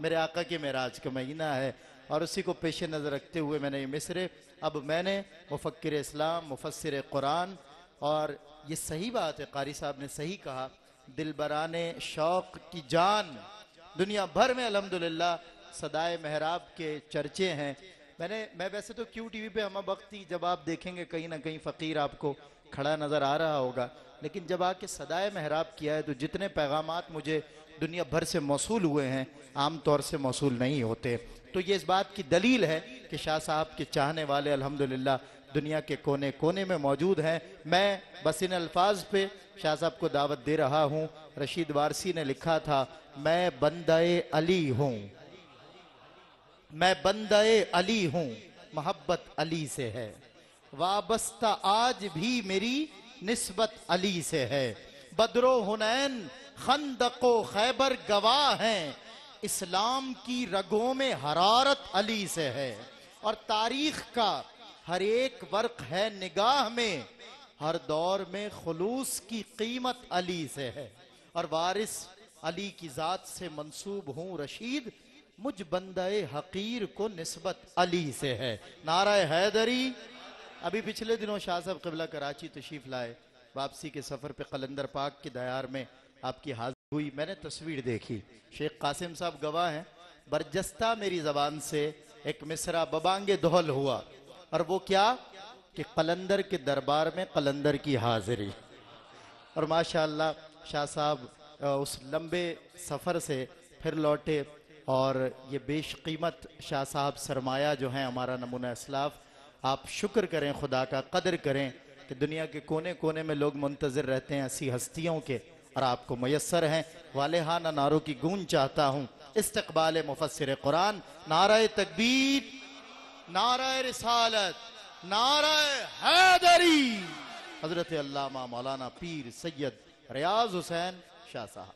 میرے آقا کے معراج کا مہینہ ہے، اور اسی کو پیش نظر رکھتے ہوئے میں نے یہ مصرے اب میں نے مفکر اسلام، مفسر قرآن، اور یہ صحیح بات ہے، قاری صاحب نے صحیح کہا، دلبران شوق کی جان دنیا بھر میں الحمدللہ صدائے محراب کے چرچے ہیں۔ میں ویسے تو کیو ٹی وی پہ ہمہ وقتی جب آپ دیکھیں گے کہیں نہ کہیں فقیر آپ کو کھڑا نظر آ رہا ہوگا، لیکن جب آ کے صدائے محراب کیا ہے تو جتنے پیغامات مجھے دنیا بھر سے موصول ہوئے ہیں عام طور سے موصول نہیں ہوتے، تو یہ اس بات کی دلیل ہے کہ شاہ صاحب کے چاہنے والے الحمدللہ دنیا کے کونے کونے میں موجود ہیں۔ میں بس ان الفاظ پہ شاہ صاحب کو دعوت دے رہا ہوں۔ رشید وارسی نے لکھا تھا، میں بندہ علی ہوں، میں بندہ علی ہوں، محبت علی سے ہے، وابستہ آج بھی میری نسبت علی سے ہے، بدر و حنین خندق و خیبر گواہ ہیں، اسلام کی رگوں میں حرارت علی سے ہے، اور تاریخ کا ہر ایک ورق ہے نگاہ میں، ہر دور میں خلوص کی قیمت علی سے ہے، اور وارث علی کی ذات سے منسوب ہوں رشید، مجھ بندہ حقیر کو نسبت علی سے ہے۔ نعرہ حیدری۔ ابھی پچھلے دنوں شاہ صاحب قبلہ کراچی تشریف لائے، واپسی کے سفر پہ قلندر پاک کے دیار میں آپ کی حاضری ہوئی، میں نے تصویر دیکھی، شیخ قاسم صاحب گواہ ہیں، برجستہ میری زبان سے ایک مصرع ببانگ دہل ہوا، اور وہ کیا کہ قلندر کے دربار میں قلندر کی حاضری، اور ماشاءاللہ شاہ صاحب اس لمبے سفر سے پھر لوٹے، اور یہ بیش قیمت شاہ صاحب سرمایہ جو ہیں ہمارا نمونہ اسلاف، آپ شکر کریں خدا کا، قدر کریں کہ دنیا کے کونے کونے میں لوگ منتظر رہتے ہیں ایسی ہستیوں کے، اور آپ کو میسر ہیں۔ والہانہ نعروں کی گونج چاہتا ہوں، استقبال مفسر قرآن، نعرہ تکبیر، نعرہ رسالت، نعرہ حیدری، حضرت علامہ مولانا پیر سید ریاض حسین شاہ صاحب۔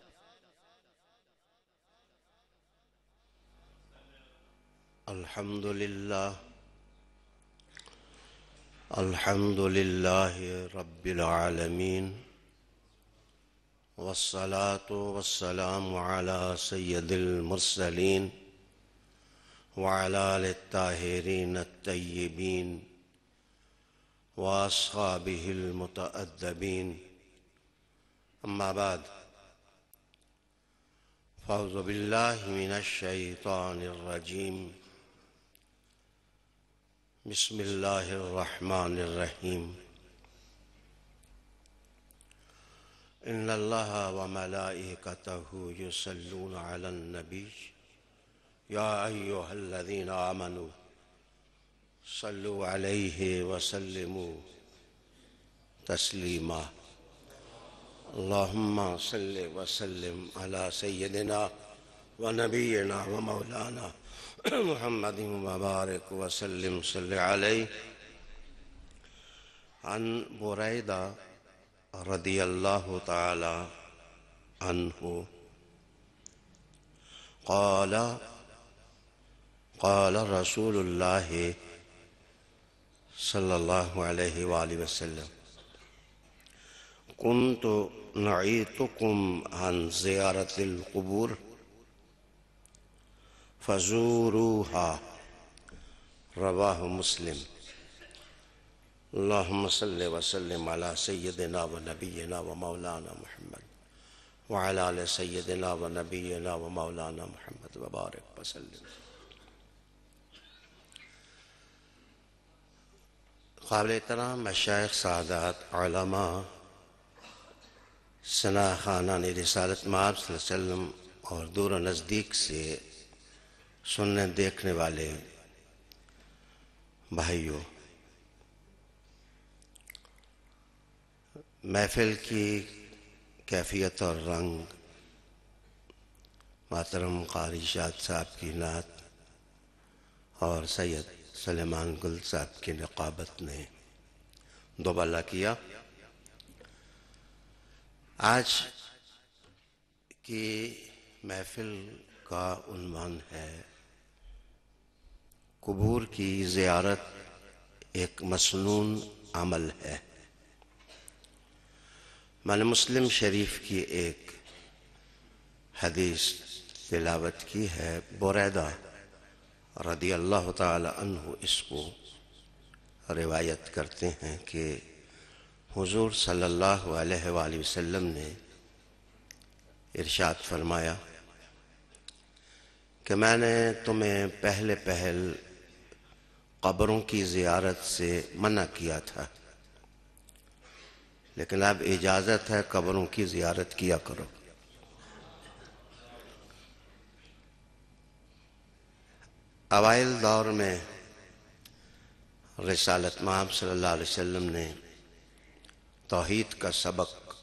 الحمد للہ الحمد للہ رب العالمین، والصلاة والسلام على سید المرسلین وعلى آل الطاہرین الطیبین واصحابہ المتأدبین، اما بعد، فاعوذ باللہ من الشیطان الرجیم، بسم اللہ الرحمن الرحیم، ان اللہ وملائکتہ یصلون علی النبی یا ایہا الذین آمنوا صلوا علیہ وسلموا تسلیما، اللہم صل وسلم علی سیدنا ونبینا ومولانا محمد مبارک وسلم صلی علیہ۔ عن بریدہ رضی اللہ تعالی عنہ قال قال رسول اللہ صلی اللہ علیہ وآلہ وسلم، كنت نعيتكم عن زيارة القبور فزوروها، رواه مسلم۔ اللهم صل وسلم على سيدنا ونبينا ومولانا محمد وعلى آل سيدنا ونبينا ومولانا محمد وبارك وسلم۔ قابل احترام مشائخ، سعادات، علماء، ثنا خانان رسالت مآب صلی اللہ علیہ وسلم اور دور و نزدیک سے سننے دیکھنے والے بھائیوں، محفل کی کیفیت اور رنگ محترم قاری شاد صاحب کی نعت اور سید سلیمان گل صاحب کی نقابت نے دوبالا کیا۔ آج کی محفل کا عنوان ہے قبور کی زیارت ایک مسنون عمل ہے۔ میں نے مسلم شریف کی ایک حدیث تلاوت کی ہے بریدہ رضی اللہ تعالی عنہ اس کو روایت کرتے ہیں کہ حضور صلی اللہ علیہ وآلہ وسلم نے ارشاد فرمایا کہ میں نے تمہیں پہلے پہل قبروں کی زیارت سے منع کیا تھا، لیکن اب اجازت ہے قبروں کی زیارت کیا کرو۔ اوائل دور میں رسالت مآب صلی اللہ علیہ وسلم نے توحید کا سبق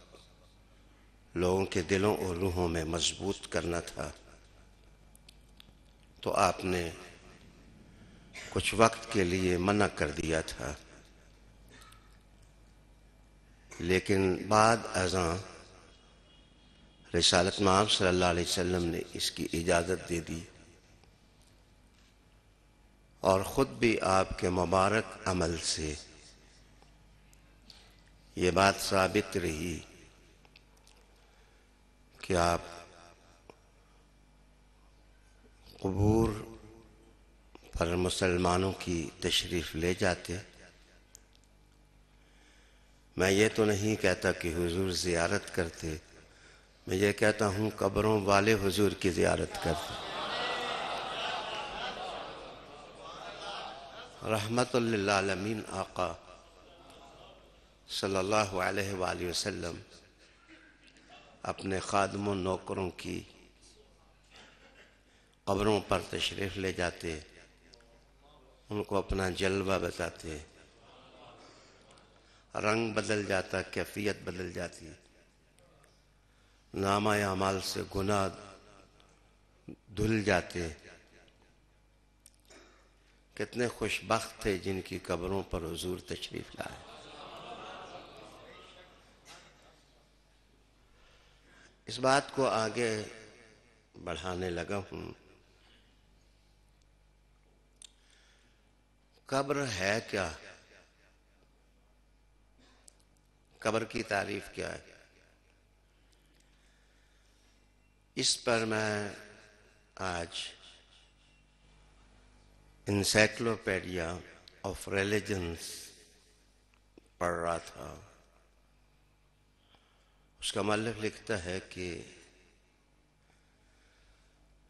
لوگوں کے دلوں اور روحوں میں مضبوط کرنا تھا، تو آپ نے کچھ وقت کے لیے منع کر دیا تھا، لیکن بعد ازاں رسالت مآب صلی اللہ علیہ وسلم نے اس کی اجازت دے دی، اور خود بھی آپ کے مبارک عمل سے یہ بات ثابت رہی کہ آپ قبور پر مسلمانوں کی تشریف لے جاتے۔ میں یہ تو نہیں کہتا کہ حضور زیارت کرتے، میں یہ کہتا ہوں قبروں والے حضور کی زیارت کرتے۔ رحمت للعالمین آقا صلی اللہ علیہ وآلہ وسلم اپنے خادم و نوکروں کی قبروں پر تشریف لے جاتے، ان کو اپنا جلوہ بتاتے، رنگ بدل جاتا، کیفیت بدل جاتی، نامہ اعمال سے گناہ دھل جاتے۔ کتنے خوش بخت تھے جن کی قبروں پر حضور تشریف لائے۔ اس بات کو آگے بڑھانے لگا ہوں۔ قبر ہے کیا؟ قبر کی تعریف کیا ہے؟ اس پر میں آج انسائکلوپیڈیا آف ریلیجنز پڑھ رہا تھا۔ اس کا مؤلف لکھتا ہے کہ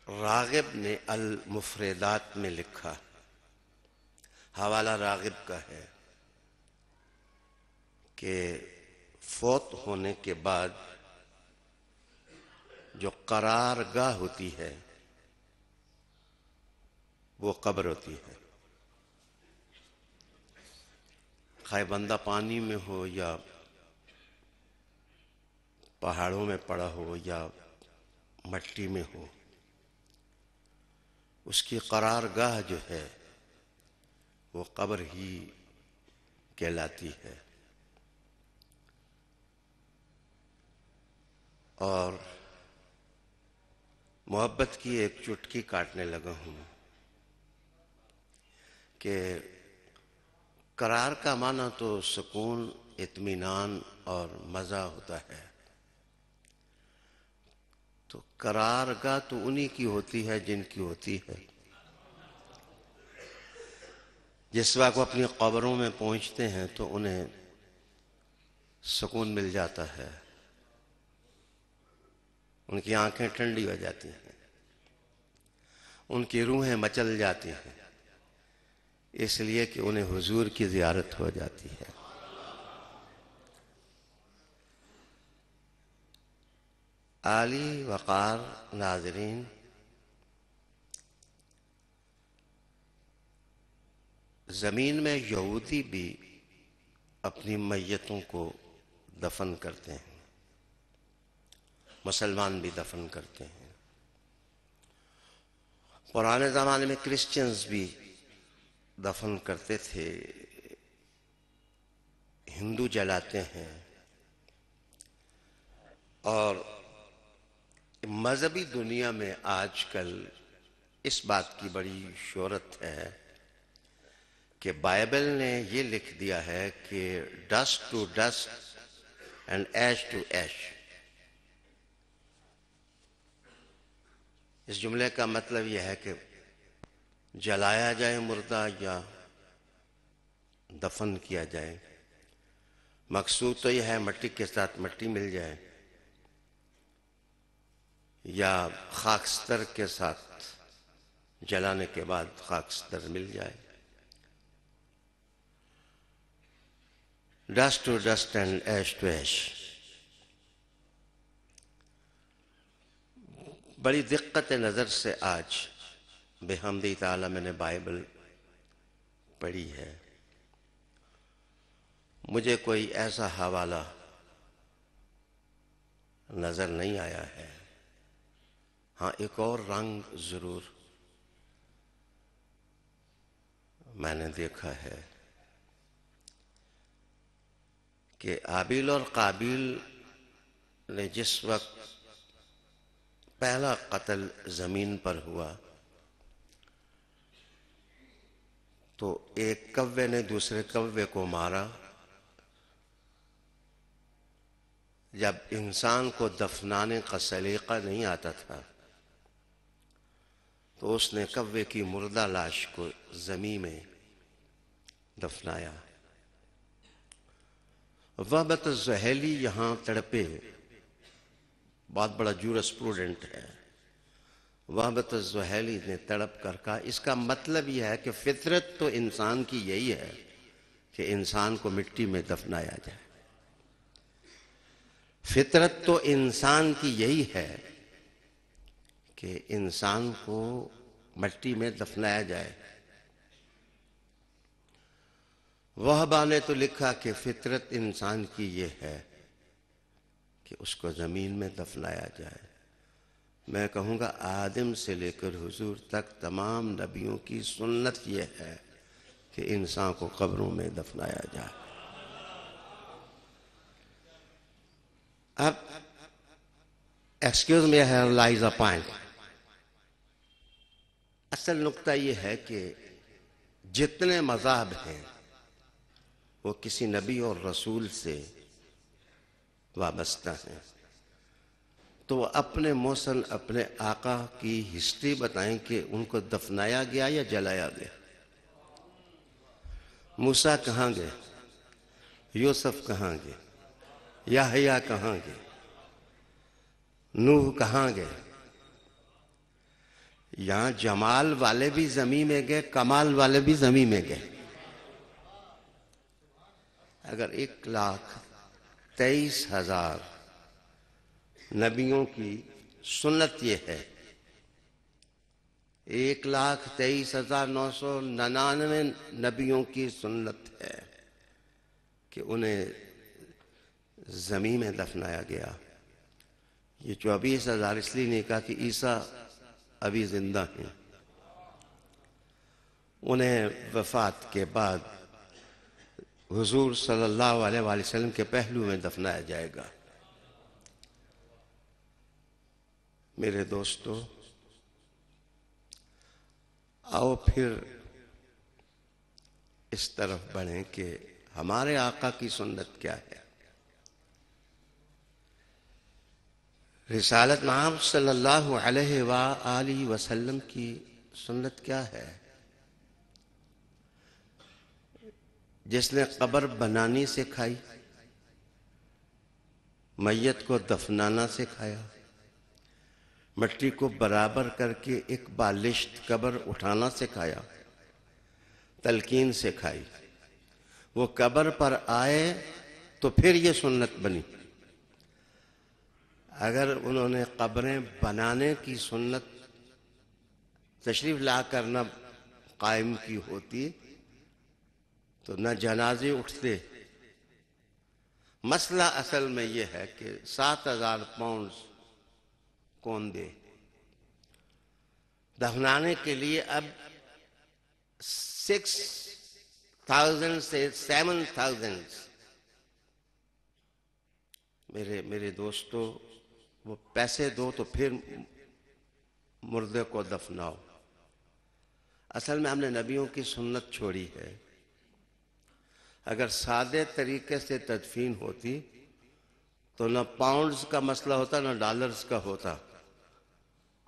راغب نے المفردات میں لکھا، حوالہ راغب کا ہے، کہ فوت ہونے کے بعد جو قرار گاہ ہوتی ہے وہ قبر ہوتی ہے، خواہ بندہ پانی میں ہو یا پہاڑوں میں پڑا ہو یا مٹی میں ہو، اس کی قرار گاہ جو ہے وہ قبر ہی کہلاتی ہے۔ اور محبت کی ایک چٹکی کاٹنے لگا ہوں کہ قرار کا معنی تو سکون، اطمینان اور مزہ ہوتا ہے، تو قرار گاہ تو انہی کی ہوتی ہے جن کی ہوتی ہے۔ جس وقت وہ اپنی قبروں میں پہنچتے ہیں تو انہیں سکون مل جاتا ہے، ان کی آنکھیں ٹھنڈی ہو جاتی ہیں، ان کی روحیں مچل جاتی ہیں، اس لیے کہ انہیں حضور کی زیارت ہو جاتی ہے۔ عالی وقار ناظرین، زمین میں یہودی بھی اپنی میتوں کو دفن کرتے ہیں، مسلمان بھی دفن کرتے ہیں۔ پرانے زمانے میں کرسچنز بھی دفن کرتے تھے، ہندو جلاتے ہیں، اور مذہبی دنیا میں آج کل اس بات کی بڑی شہرت ہے کہ بائبل نے یہ لکھ دیا ہے کہ dust to dust and ash to ash, اس جملے کا مطلب یہ ہے کہ جلایا جائے مردہ یا دفن کیا جائے. مقصود تو یہ ہے مٹی کے ساتھ مٹی مل جائے یا خاکستر کے ساتھ جلانے کے بعد خاکستر مل جائے. Dust to dust and ash to ash. بڑی دقت نظر سے آج بحمدی تعالیٰ میں نے بائبل پڑھی ہے. مجھے کوئی ایسا حوالہ نظر نہیں آیا ہے. ہاں ایک اور رنگ ضرور میں نے دیکھا ہے کہ ہابیل اور قابیل نے جس وقت پہلا قتل زمین پر ہوا تو ایک کوے نے دوسرے کوے کو مارا. جب انسان کو دفنانے کا سلیقہ نہیں آتا تھا تو اس نے کوے کی مردہ لاش کو زمین میں دفنایا. وہبت الزحیلی یہاں تڑپے، بہت بڑا جورسپروڈنٹ ہے. وہبت الزحیلی نے تڑپ کر کہا اس کا مطلب یہ ہے کہ فطرت تو انسان کی یہی ہے کہ انسان کو مٹی میں دفنایا جائے. فطرت تو انسان کی یہی ہے کہ انسان کو مٹی میں دفنایا جائے. وہبا نے تو لکھا کہ فطرت انسان کی یہ ہے کہ اس کو زمین میں دفنایا جائے. میں کہوں گا آدم سے لے کر حضور تک تمام نبیوں کی سنت یہ ہے کہ انسان کو قبروں میں دفنایا جائے. اب excuse me here لائز a point. اصل نقطہ یہ ہے کہ جتنے مذاہب ہیں وہ کسی نبی اور رسول سے وابستہ ہیں تو وہ اپنے موصل اپنے آقا کی ہسٹری بتائیں کہ ان کو دفنایا گیا یا جلایا گیا. موسیٰ کہاں گئے؟ یوسف کہاں گئے؟ یحییٰ کہاں گئے؟ نوح کہاں گئے؟ یہاں جمال والے بھی زمین میں گئے، کمال والے بھی زمین میں گئے. اگر 1,23,000 نبیوں کی سنت یہ ہے، 1,23,999 نبیوں کی سنت ہے کہ انہیں زمین میں دفنایا گیا. یہ 24,000 اس لیے نہیں کہا کہ عیسیٰ ابھی زندہ ہیں. انہیں وفات کے بعد حضور صلی اللہ علیہ وآلہ وسلم کے پہلو میں دفنایا جائے گا. میرے دوستو، آؤ پھر اس طرف بڑھیں کہ ہمارے آقا کی سنت کیا ہے. رسالت محمد صلی اللہ علیہ وآلہ وسلم کی سنت کیا ہے؟ جس نے قبر بنانی سکھائی، میت کو دفنانا سکھایا، مٹی کو برابر کر کے ایک بالشت قبر اٹھانا سکھایا، تلقین سکھائی، وہ قبر پر آئے تو پھر یہ سنت بنی. اگر انہوں نے قبریں بنانے کی سنت تشریف لا کر نہ قائم کی ہوتی تو نہ جنازے اٹھتے. مسئلہ اصل میں یہ ہے کہ 7,000 پاؤنڈ کون دے دفنانے کے لیے. اب 6,000 سے 7,000 میرے دوستو، وہ پیسے دو تو پھر مردے کو دفناؤ. اصل میں ہم نے نبیوں کی سنت چھوڑی ہے. اگر سادے طریقے سے تدفین ہوتی تو نہ پاؤنڈز کا مسئلہ ہوتا نہ ڈالرز کا ہوتا.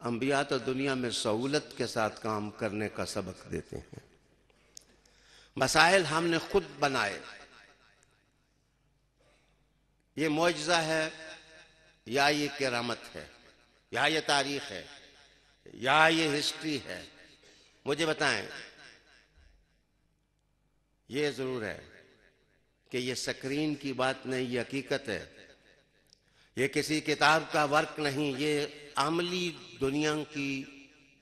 انبیاء تو دنیا میں سہولت کے ساتھ کام کرنے کا سبق دیتے ہیں. مسائل ہم نے خود بنائے. یہ معجزہ ہے یا یہ کرامت ہے یا یہ تاریخ ہے یا یہ ہسٹری ہے؟ مجھے بتائیں. یہ ضرور ہے کہ یہ سکرین کی بات نہیں، یہ حقیقت ہے. یہ کسی کتاب کا ورک نہیں، یہ عملی دنیا کی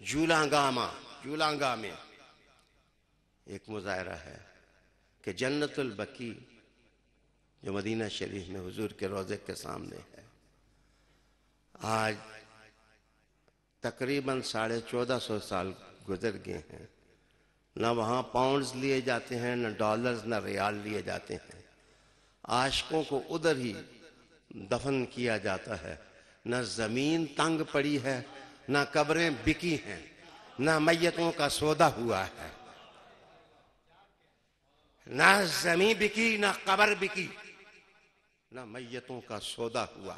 جولانگاہ میں ایک مظاہرہ ہے کہ جنت البقیع جو مدینہ شریف میں حضور کے روضے کے سامنے ہے، آج تقریباً 1450 سال گزر گئے ہیں. نہ وہاں پاؤنڈز لیے جاتے ہیں، نہ ڈالرز، نہ ریال لیے جاتے ہیں. عاشقوں کو ادھر ہی دفن کیا جاتا ہے. نہ زمین تنگ پڑی ہے، نہ قبریں بکی ہیں، نہ میتوں کا سودا ہوا ہے. نہ زمین بکی، نہ قبر بکی، نہ میتوں کا سودا ہوا.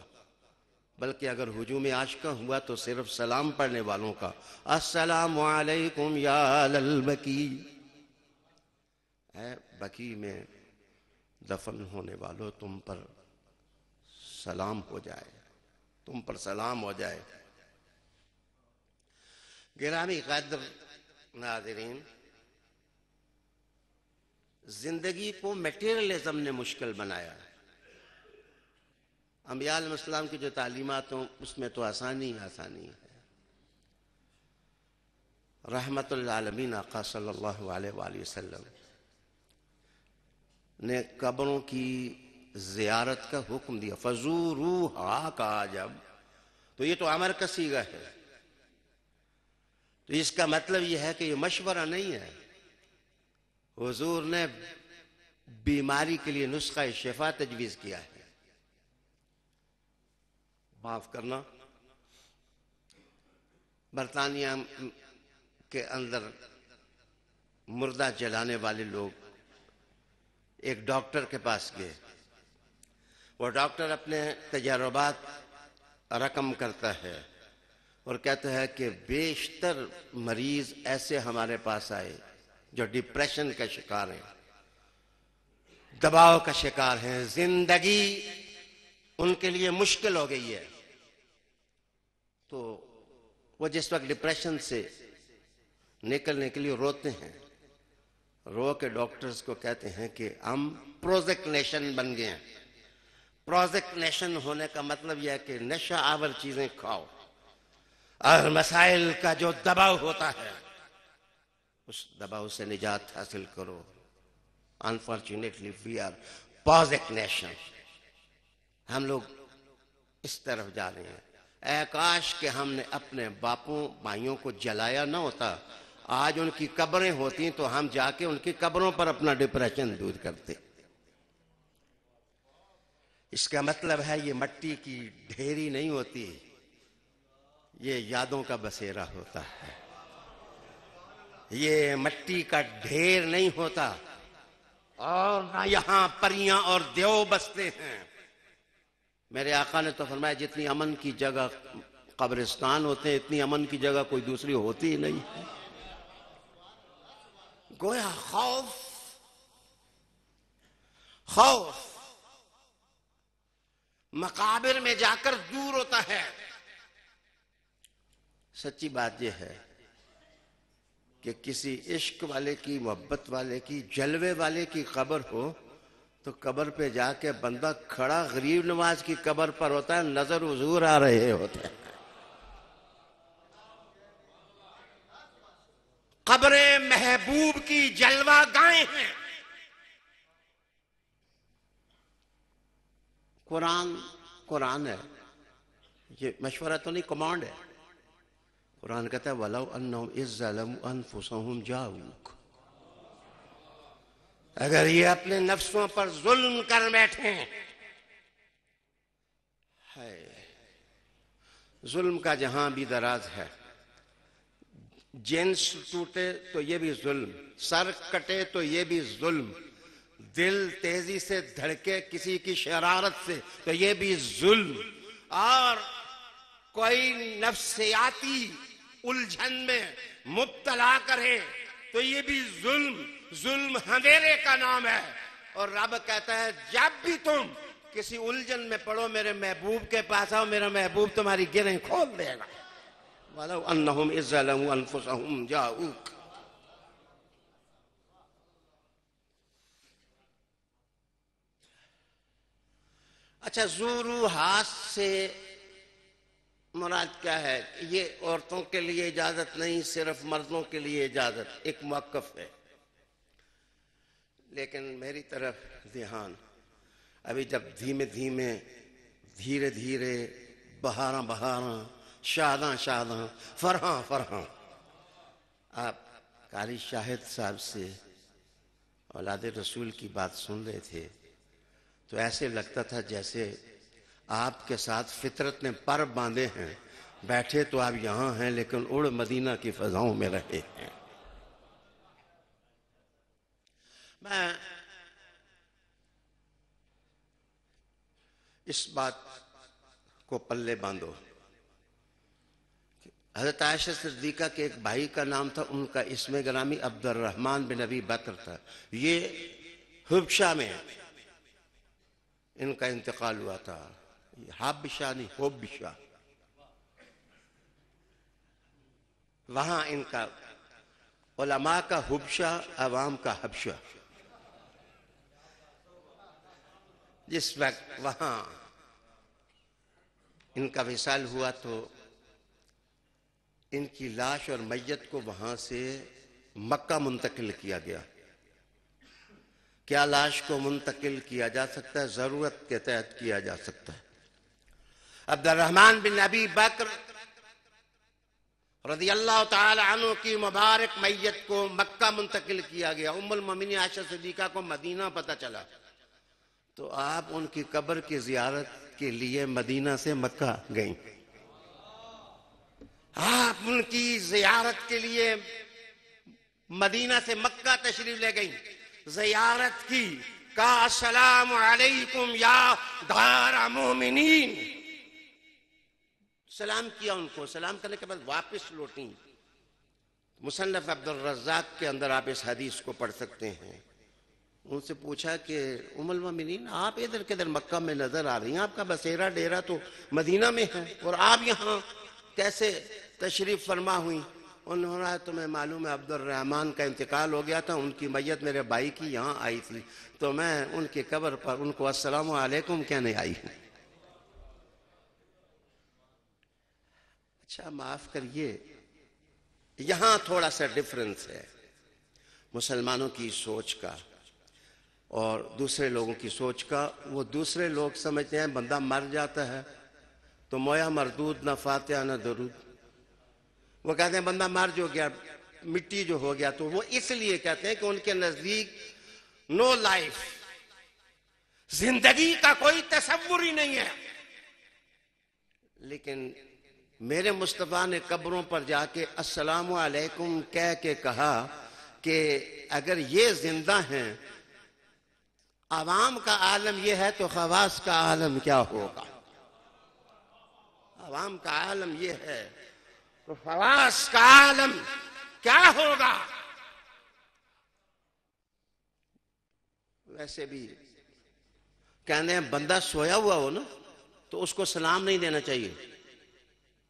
بلکہ اگر ہجوم عاشقہ ہوا تو صرف سلام پڑھنے والوں کا، السلام علیکم یا اہل البقیع. اے بقیع میں دفن ہونے والوں، تم پر سلام ہو جائے، تم پر سلام ہو جائے. گرامی قدر ناظرین، زندگی کو میٹیریلزم نے مشکل بنایا. انبیاء علیہ السلام کی جو تعلیمات ہوں اس میں تو آسانی ہے. رحمت للعالمین آقا صلی اللہ علیہ وآلہ وسلم نے قبروں کی زیارت کا حکم دیا. فزوروہا کہا جب، تو یہ تو امر کا صیغہ ہے. تو اس کا مطلب یہ ہے کہ یہ مشورہ نہیں ہے. حضور نے بیماری کے لیے نسخہ شفا تجویز کیا ہے. معاف کرنا، برطانیہ کے اندر مردہ جلانے والے لوگ ایک ڈاکٹر کے پاس گئے. وہ ڈاکٹر اپنے تجربات رقم کرتا ہے اور کہتا ہے کہ بیشتر مریض ایسے ہمارے پاس آئے جو ڈپریشن کا شکار ہیں، دباؤ کا شکار ہیں، زندگی ان کے لیے مشکل ہو گئی ہے. تو وہ جس وقت ڈپریشن سے نکلنے کے لیے روتے ہیں، رو کے ڈاکٹرز کو کہتے ہیں کہ ہم پروزیک نیشن بن گئے ہیں. پروزیک نیشن ہونے کا مطلب یہ ہے کہ نشہ آور چیزیں کھاؤ اور مسائل کا جو دباؤ ہوتا ہے اس دباؤ سے نجات حاصل کرو. Unfortunately we are Prozac nation. ہم لوگ اس طرف جا رہے ہیں. اے کاش کہ ہم نے اپنے باپوں بھائیوں کو جلایا نہ ہوتا. آج ان کی قبریں ہوتی تو ہم جا کے ان کی قبروں پر اپنا ڈپریشن دور کرتے. اس کا مطلب ہے یہ مٹی کی ڈھیری نہیں ہوتی، یہ یادوں کا بسیرا ہوتا ہے. یہ مٹی کا ڈھیر نہیں ہوتا، اور نہ یہاں پریاں اور دیو بستے ہیں. میرے آقا نے تو فرمایا جتنی امن کی جگہ قبرستان ہوتے ہیں اتنی امن کی جگہ کوئی دوسری ہوتی ہی نہیں ہے. گویا خوف مقابر میں جا کر دور ہوتا ہے. سچی بات یہ ہے کہ کسی عشق والے کی، محبت والے کی، جلوے والے کی قبر ہو تو قبر پہ جا کے بندہ کھڑا غریب نواز کی قبر پر ہوتا ہے، نظر حضور آ رہے ہوتے ہیں. قبریں محبوب کی جلوہ گاہیں ہیں. قرآن ہے، یہ مشورہ تو نہیں، کمانڈ ہے. قرآن کہتا ہے وَلَوْ أَنَّهُمْ إِذْ ظَلَمُوا أَنفُسَهُمْ جَاءُوكَ. اگر یہ اپنے نفسوں پر ظلم کر بیٹھیں، ظلم کا جہاں بھی دراز ہے. جنس ٹوٹے تو یہ بھی ظلم، سر کٹے تو یہ بھی ظلم، دل تیزی سے دھڑکے کسی کی شرارت سے تو یہ بھی ظلم، اور کوئی نفسیاتی الجھن میں مبتلا کرے تو یہ بھی ظلم اندھیرے کا نام ہے. اور رب کہتا ہے جب بھی تم کسی الجھن میں پڑو میرے محبوب کے پاس آؤ، میرا محبوب تمہاری گرہیں کھول دے گا. وَلَوْ أَنَّهُمْ إِذْ ظَلَمُوا أَنفُسَهُمْ جَاءُوكَ. اچھا، ذوروحات سے مراد کیا ہے؟ یہ عورتوں کے لیے اجازت نہیں، صرف مردوں کے لیے اجازت. ایک موقف ہے، لیکن میری طرف دھیان. ابھی جب دھیرے دھیرے بہاراں شاداں فرحاں آپ قاری شاہد صاحب سے اولاد رسول کی بات سن رہے تھے تو ایسے لگتا تھا جیسے آپ کے ساتھ فطرت نے پر باندھے ہیں. بیٹھے تو آپ یہاں ہیں لیکن اڑ مدینہ کی فضاؤں میں رہے ہیں. میں اس بات کو پلے باندھو. حضرت عائشہ صدیقہ کے ایک بھائی کا نام تھا، ان کا اسم گرامی عبد الرحمن بن ابی بکر تھا. یہ حبشہ میں ان کا انتقال ہوا تھا. حبشہ نہیں، حبشہ. وہاں ان کا علماء کا حبشہ، عوام کا حبشہ. جس وقت وہاں ان کا وصال ہوا تو ان کی لاش اور میت کو وہاں سے مکہ منتقل کیا گیا. کیا لاش کو منتقل کیا جا سکتا ہے؟ ضرورت کے تحت کیا جا سکتا ہے. عبد الرحمن بن ابی بکر رضی اللہ تعالی عنہ کی مبارک میت کو مکہ منتقل کیا گیا. ام المومنین عائشہ صدیقہ کو مدینہ پتہ چلا تو آپ ان کی قبر کی زیارت کے لیے مدینہ سے مکہ گئیں. آپ ان کی زیارت کے لیے مدینہ سے مکہ تشریف لے گئیں. زیارت کی، کہا السلام علیکم یا دار مومنین. سلام کیا ان کو. سلام کرنے کے بعد واپس لوٹیں. مصنف عبد الرزاق کے اندر آپ اس حدیث کو پڑھ سکتے ہیں. ان سے پوچھا کہ ام المومنین آپ ادھر کدھر مکہ میں نظر آ رہی ہیں، آپ کا بسیرا ڈیرا تو مدینہ میں ہے اور آپ یہاں کیسے تشریف فرما ہوئی؟ انہوں نے تمہیں معلوم ہے عبد الرحمن کا انتقال ہو گیا تھا، ان کی میت میرے بھائی کی یہاں آئی تھی تو میں ان کی قبر پر ان کو السلام علیکم کہنے آئی ہوں. اچھا معاف کریے، یہاں تھوڑا سا ڈفرنس ہے مسلمانوں کی سوچ کا اور دوسرے لوگوں کی سوچ کا. وہ دوسرے لوگ سمجھتے ہیں بندہ مر جاتا ہے تو مویا مردود، نہ فاتحہ نہ درود. وہ کہتے ہیں بندہ مر جو گیا، مٹی جو ہو گیا، تو وہ اس لیے کہتے ہیں کہ ان کے نزدیک نو لائف، زندگی کا کوئی تصور ہی نہیں ہے. لیکن میرے مصطفیٰ نے قبروں پر جا کے السلام علیکم کہہ کے کہا کہ اگر یہ زندہ ہیں، عوام کا عالم یہ ہے تو خواص کا عالم کیا ہوگا؟ عوام کا عالم یہ ہے تو خواص کا عالم کیا ہوگا؟ ویسے بھی کہنے ہیں بندہ سویا ہوا ہو نا تو اس کو سلام نہیں دینا چاہیے.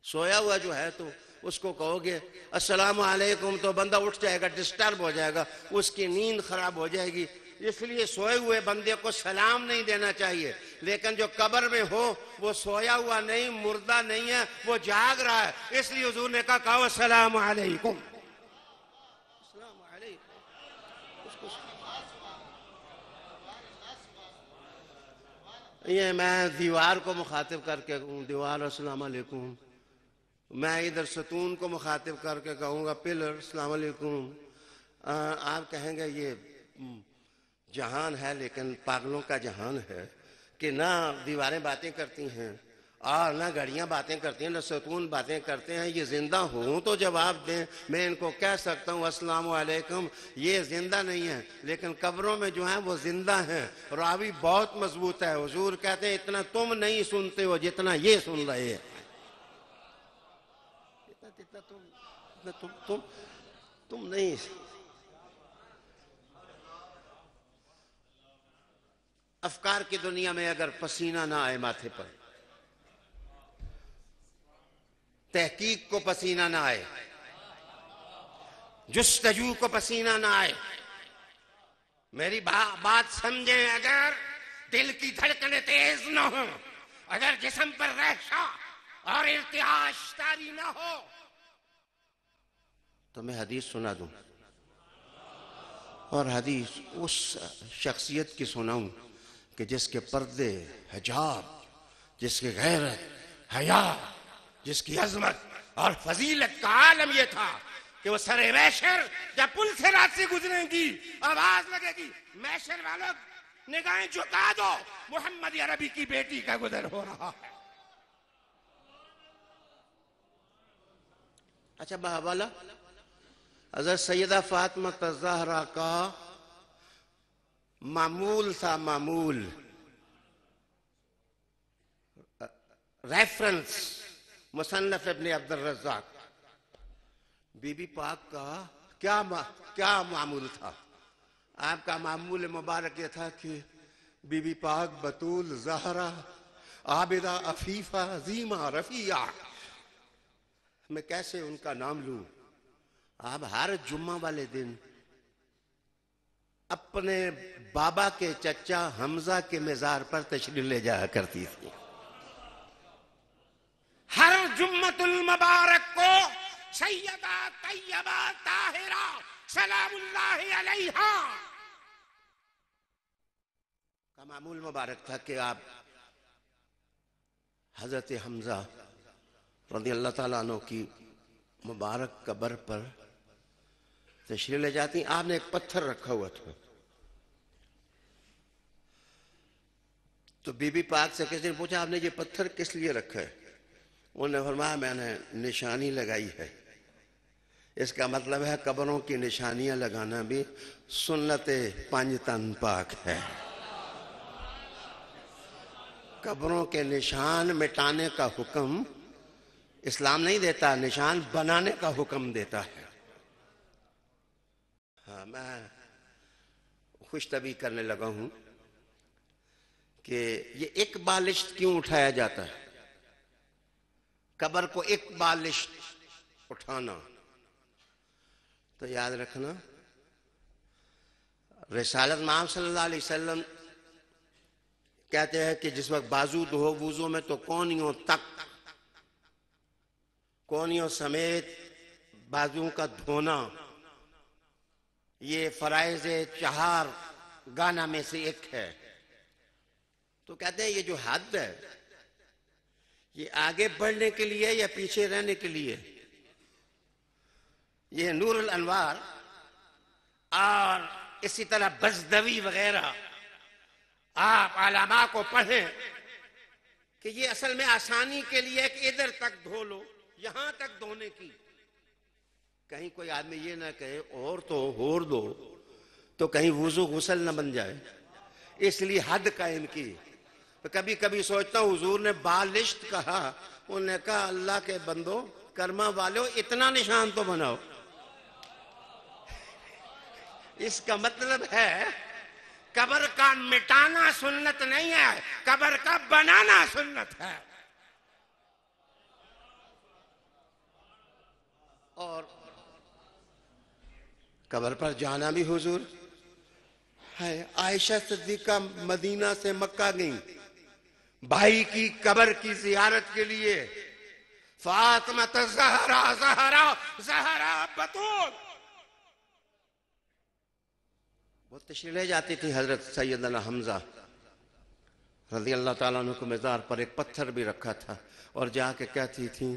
سویا ہوا جو ہے تو اس کو کہو گے السلام علیکم تو بندہ اٹھ جائے گا، ڈسٹرب ہو جائے گا، اس کی نیند خراب ہو جائے گی. اس لیے سوئے ہوئے بندے کو سلام نہیں دینا چاہیے. لیکن جو قبر میں ہو وہ سویا ہوا نہیں، مردہ نہیں ہے، وہ جاگ رہا ہے. اس لیے حضور نے کہا السلام علیکم. السلام علیکم. یہ میں دیوار کو مخاطب کر کے کہوں دیوار السلام علیکم، میں ادھر ستون کو مخاطب کر کے کہوں گا پلر السلام علیکم. آپ کہیں گے یہ جہان ہے لیکن پاگلوں کا جہان ہے کہ نہ دیواریں باتیں کرتی ہیں اور نہ گھڑیاں باتیں کرتی ہیں، نہ ستون باتیں کرتے ہیں. یہ زندہ ہوں تو جواب دیں. میں ان کو کہہ سکتا ہوں السلام علیکم، یہ زندہ نہیں ہے لیکن قبروں میں جو ہیں وہ زندہ ہیں. راوی بہت مضبوط ہے. حضور کہتے ہیں اتنا تم نہیں سنتے ہو جتنا یہ سن رہے ہیں. تم نہیں. افکار کی دنیا میں اگر پسینہ نہ آئے ماتھے پر، تحقیق کو پسینہ نہ آئے، جستجو کو پسینہ نہ آئے، میری بات سمجھیں، اگر دل کی دھڑکنیں تیز نہ ہوں، اگر جسم پر رہشہ اور ارتعاش طاری نہ ہو، تو میں حدیث سنا دوں، اور حدیث اس شخصیت کی سناؤں کہ جس کے پردے، حجاب، جس کی غیرت، حیا، جس کی عظمت اور فضیلت کا عالم یہ تھا کہ وہ سر محشر جب پل سے رات سے گزریں گی، آواز لگے گی، محشر والوں نگاہیں جھکا دو، محمد عربی کی بیٹی کا گزر ہو رہا ہے. اچھا بہوالا، حضرت سیدہ فاطمہ الزہرا کا معمول تھا، معمول ریفرنس مصنف ابن عبد الرزاق. بی بی پاک کا کیا معمول تھا؟ آپ کا معمول مبارک یہ تھا کہ بی بی پاک بطول، زہرا، عابدہ، عفیفہ، عظیمہ، رفیعہ. میں کیسے ان کا نام لوں؟ آپ ہر جمعہ والے دن اپنے بابا کے چچا حمزہ کے مزار پر تشریف لے جایا کرتی تھی. ہر جمعۃ المبارک کو سیدہ طیبہ طاہرہ سلام اللہ علیہا کا معمول مبارک تھا کہ آپ حضرت حمزہ رضی اللہ تعالیٰ عنہ کی مبارک قبر پر تشریف لے جاتی. آپ نے ایک پتھر رکھا ہوا تھا، تو بی بی پاک سے کسی نے پوچھا آپ نے یہ پتھر کس لیے رکھا ہے؟ انہوں نے فرمایا میں نے نشانی لگائی ہے. اس کا مطلب ہے قبروں کی نشانیاں لگانا بھی سنت پنج تن پاک ہے. قبروں کے نشان مٹانے کا حکم اسلام نہیں دیتا، نشان بنانے کا حکم دیتا ہے. ہاں، میں خوش طبع کرنے لگا ہوں کہ یہ ایک بالشت کیوں اٹھایا جاتا ہے؟ قبر کو ایک بالشت اٹھانا، تو یاد رکھنا رسالت محمد صلی اللہ علیہ وسلم کہتے ہیں کہ جس وقت بازو دھو وضو میں تو کونیوں تک، کونیوں سمیت بازو کا دھونا یہ فرائض 4 گانا میں سے ایک ہے. تو کہتے ہیں یہ جو حد ہے یہ آگے بڑھنے کے لیے یا پیچھے رہنے کے لیے؟ یہ نور الانوار اور اسی طرح بزدوی وغیرہ آپ علماء کو پڑھیں کہ یہ اصل میں آسانی کے لیے کہ ادھر تک دھو لو، یہاں تک دھونے کی. کہیں کوئی آدمی یہ نہ کہے اور تو ہور دو تو کہیں وضو غسل نہ بن جائے، اس لیے حد قائم کی. کبھی کبھی سوچتا ہوں حضور نے بالشت کہا، انہوں نے کہا اللہ کے بندو کرما والو اتنا نشان تو بناؤ. اس کا مطلب ہے قبر کا مٹانا سنت نہیں ہے، قبر کا بنانا سنت ہے. اور قبر پر جانا بھی حضور ہے. عائشہ صدیقہ مدینہ سے مکہ گئیں بھائی کی قبر کی زیارت کے لیے. فاطمہ زہرا زہرا زہرا بطول وہ تشریف لے جاتی تھی. حضرت سیدنا حمزہ رضی اللہ تعالیٰ عنہ کو مزار پر ایک پتھر بھی رکھا تھا اور جا کے کہتی تھی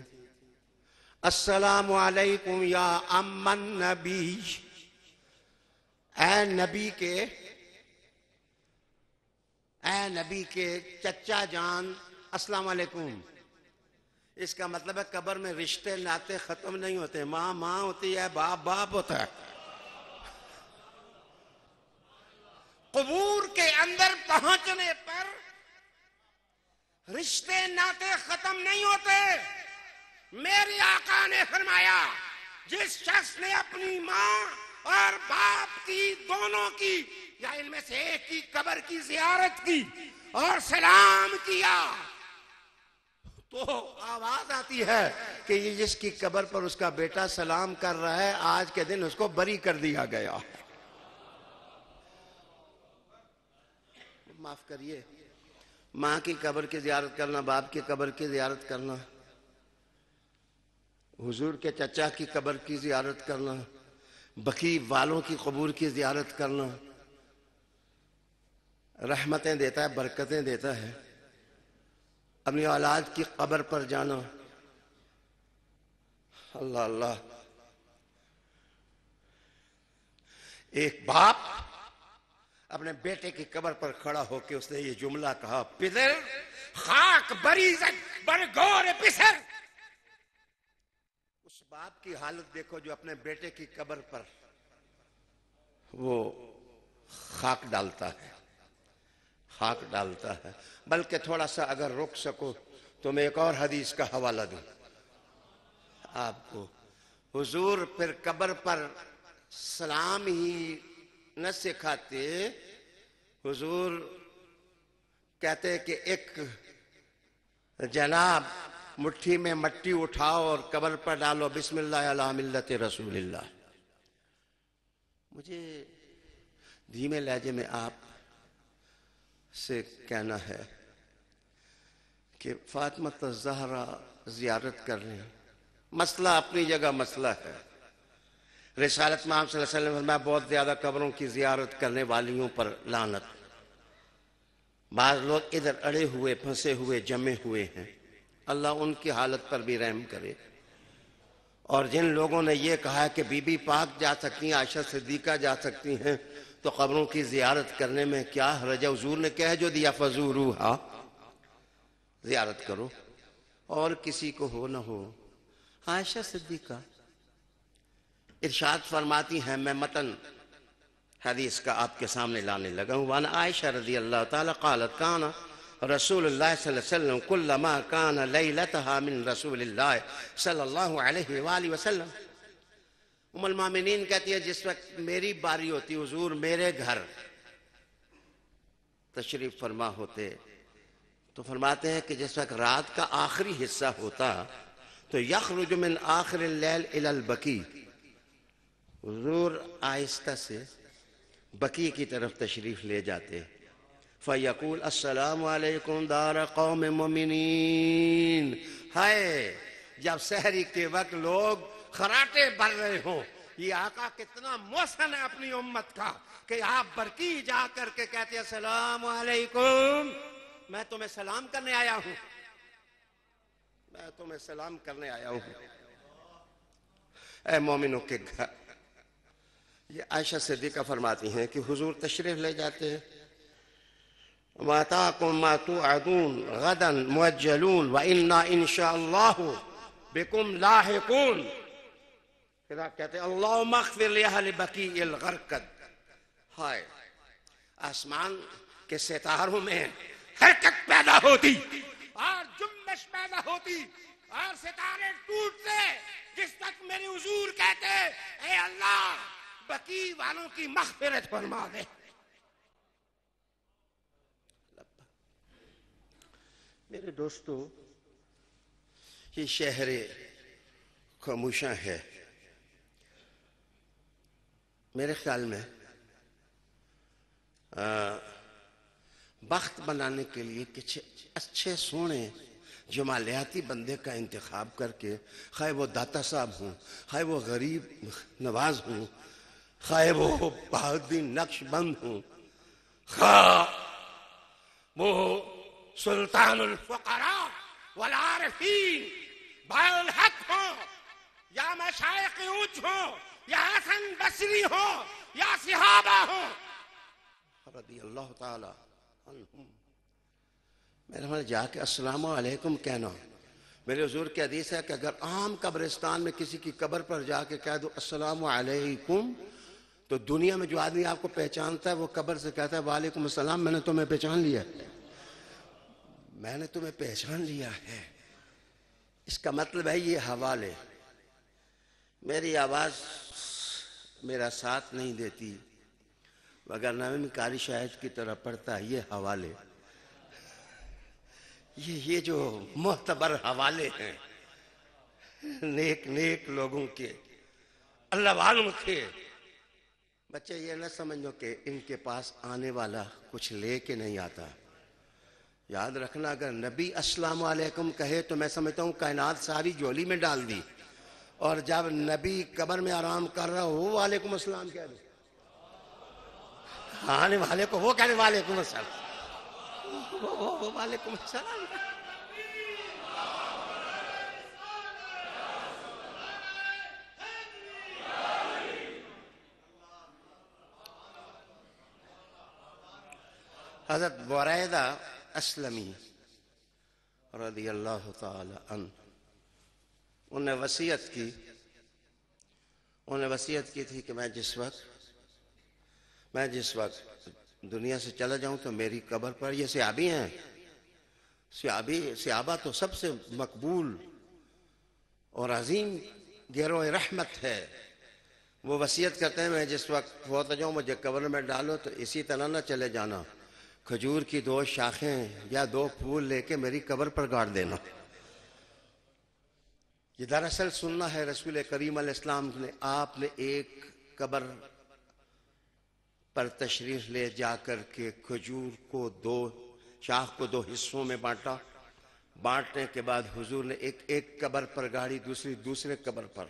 السلام علیکم یا ام النبی، اے نبی کے چچا جان السلام علیکم. اس کا مطلب ہے قبر میں رشتے ناتے ختم نہیں ہوتے. ماں ماں ہوتی ہے، باپ باپ ہوتا ہے. قبور کے اندر پہنچنے پر رشتے ناتے ختم نہیں ہوتے، میرے آقا نے فرمایا جس شخص نے اپنی ماں اور باپ کی دونوں کی یا ان میں سے ایک کی قبر کی زیارت کی اور سلام کیا تو آواز آتی ہے کہ یہ جس کی قبر پر اس کا بیٹا سلام کر رہا ہے آج کے دن اس کو بری کر دیا گیا. معاف کریے، ماں کی قبر کی زیارت کرنا، باپ کی قبر کی زیارت کرنا، حضور کے چچا کی قبر کی زیارت کرنا، بقیع والوں کی قبور کی زیارت کرنا رحمتیں دیتا ہے، برکتیں دیتا ہے. اپنی اولاد کی قبر پر جانا، اللہ اللہ. ایک باپ اپنے بیٹے کی قبر پر کھڑا ہو کے اس نے یہ جملہ کہا، پدر خاک بریزت برگور پسر. اس باپ کی حالت دیکھو جو اپنے بیٹے کی قبر پر وہ خاک ڈالتا ہے، خاک ڈالتا ہے. بلکہ تھوڑا سا اگر رک سکو تو میں ایک اور حدیث کا حوالہ دوں آپ کو. حضور پھر قبر پر سلام ہی نہ سکھاتے، حضور کہتے کہ ایک جناب مٹھی میں مٹی اٹھاؤ اور قبر پر ڈالو، بسم اللہ علی ملت رسول اللہ. مجھے دھیمے لہجے میں آپ سے کہنا ہے کہ فاطمہ الزہرا زیارت کر رہے ہیں، مسئلہ اپنی جگہ مسئلہ ہے. رسالت میں آپ صلی اللہ علیہ وسلم میں بہت زیادہ قبروں کی زیارت کرنے والیوں پر لعنت. بعض لوگ ادھر اڑے ہوئے پھنسے ہوئے جمے ہوئے ہیں، اللہ ان کی حالت پر بھی رحم کرے. اور جن لوگوں نے یہ کہا کہ بی بی پاک جا سکتی ہیں، عائشہ صدیقہ جا سکتی ہیں، تو قبروں کی زیارت کرنے میں کیا حرج ہے؟ حضور نے کہہ جو دیا فزوروہا، زیارت کرو، اور کسی کو ہو نہ ہو. عائشہ صدیقہ ارشاد فرماتی ہیں، میں متن حدیث کا آپ کے سامنے لانے لگا ہوں. وَعَنْ عائشہ رضی اللہ تعالی قالت کانا رسول اللہ صلی اللہ علیہ وسلم کلما کان لیلتها من رسول اللہ صلی اللہ علیہ وآلہ وسلم. ام المومنین کہتی ہے جس وقت میری باری ہوتی حضور میرے گھر تشریف فرما ہوتے تو فرماتے ہیں کہ جس وقت رات کا آخری حصہ ہوتا تو یخرج من آخر اللیل الی البقیع، حضور آہستہ سے بقیع کی طرف تشریف لے جاتے. فَيَقُولُ السلام علیکم دار قوم مومنین. ہائے جب سحری کے وقت لوگ خراٹے بھر رہے ہوں، یہ آقا کتنا محسن ہے اپنی امت کا کہ آپ بقیع جا کر کے کہتے ہیں السلام علیکم، میں تمہیں سلام کرنے آیا ہوں، میں تمہیں سلام کرنے آیا ہوں. اے مومنوں کے گھر. یہ عائشہ صدیقہ فرماتی ہیں کہ حضور تشریف لے جاتے ہیں. وَاتَاكُمْ مَا تُوعَدُونَ غَدًا مُوَجَّلُونَ وَإِنَّا إِنشَاءَ اللَّهُ بِكُمْ لَاحِقُونَ. پھر آپ کہتے ہیں اللہم اغفر لأہل بقیع الغرقد. ہائے آسمان کے ستاروں میں حرکت پیدا ہوتی اور جنبش پیدا ہوتی اور ستارے ٹوٹتے جس وقت میرے حضور کہتے اے اللہ بقیع والوں کی مغفرت فرما دے. میرے دوستو، یہ شہر خاموشاں ہے. میرے خیال میں وقت بنانے کے لیے کچھ اچھے سونے جمالیاتی بندے کا انتخاب کر کے، خواہ وہ داتا صاحب ہوں، خواہ وہ غریب نواز ہوں، خواہ وہ بہاؤالدین نقش بند ہوں، خواہ وہ سلطان الفقراء والعارفین بھائی الحق ہوں، یا مشائخ اوج ہوں، یا حسن بصری ہوں، یا صحابہ ہوں رضی اللہ تعالی عنہم. میرے ہمیں جا کے السلام علیکم کہنا. میرے حضور کی حدیث ہے کہ اگر عام قبرستان میں کسی کی قبر پر جا کے کہہ دو السلام علیکم تو دنیا میں جو آدمی آپ کو پہچانتا ہے وہ قبر سے کہتا ہے وعلیکم السلام، میں نے تمہیں پہچان لیا، میں نے تمہیں پہچان لیا ہے. اس کا مطلب ہے یہ حوالے. میری آواز میرا ساتھ نہیں دیتی وگرنہ میں قاری شاہد کی طرح پڑھتا. یہ حوالے، یہ جو معتبر حوالے ہیں نیک نیک لوگوں کے، اللہ والوں کے. بچے یہ نہ سمجھو کہ ان کے پاس آنے والا کچھ لے کے نہیں آتا. یاد رکھنا اگر نبی السلام علیکم کہے تو میں سمجھتا ہوں کائنات ساری جھولی میں ڈال دی، اور جب نبی قبر میں آرام کر رہا ہو وعلیکم السلام کہہ دو. آنے والے کو وہ کہنے وعلیکم السلام، وہ وعلیکم السلام. حضرت بریدہ اسلمی رضی اللہ تعالی عنہ انہیں وصیت کی تھی کہ میں جس وقت دنیا سے چلا جاؤں تو میری قبر پر، یہ صحابی ہیں، صحابہ تو سب سے مقبول اور عظیم گروہ رحمت ہے. وہ وصیت کرتے ہیں میں جس وقت فوت ہو جاؤں مجھے قبر میں ڈالو تو اسی طرح نہ چلے جانا، کھجور کی 2 شاخیں یا 2 پھول لے کے میری قبر پر گاڑ دینا. یہ دراصل سننا ہے رسول کریم علیہ السلام نے. آپ نے ایک قبر پر تشریف لے جا کر کے کھجور کو 2 شاخ کو 2 حصوں میں بانٹا. بانٹنے کے بعد حضور نے ایک قبر پر گاڑی، دوسرے قبر پر